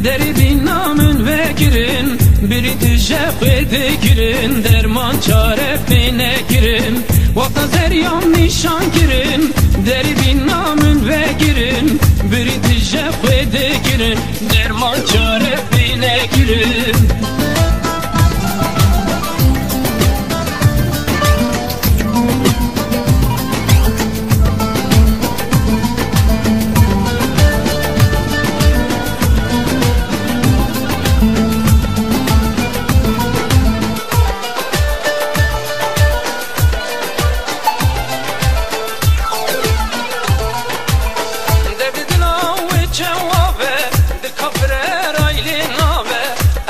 Deri binamın vekirin, biri tüşefede girin, derman çarefine girin. Vakta zeryam nişan girin, deri binamın vekirin, biri tüşefede girin, derman çarefine girin.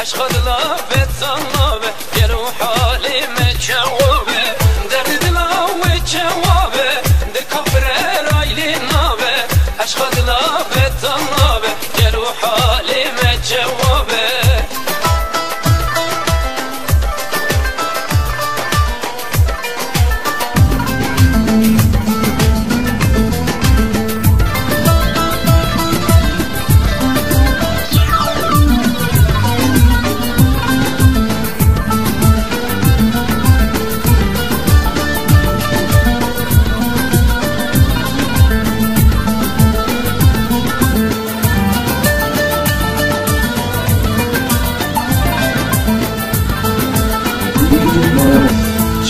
أشخد لافت صلابة يا روح حالي متشوبة درد لاوي تشوبة دكفر رايلي نابة أشخد لافت صلابة يا روح حالي متشوبة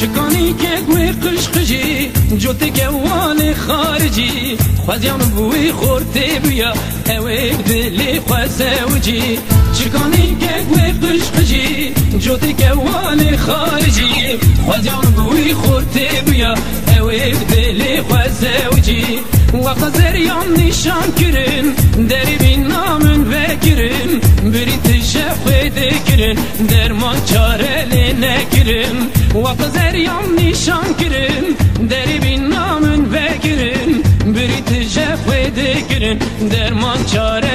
شکانی که گوی قشقجی جوتی گوان خارجی خوزیان بوی خورتی بیا اوی بدلی خوزوجی شکانی که گوی قشقجی جوتی گوان خارجی خوزیان بوی خورتی بیا اوی بدلی خوزوجی وقت زریان نشان کرن دری بینامن وکرن بری تشفیده کرن درمان چاره نکرن وقت زریان نشان کرن دری بینامن وکرن بری تشفیده کرن درمان چاره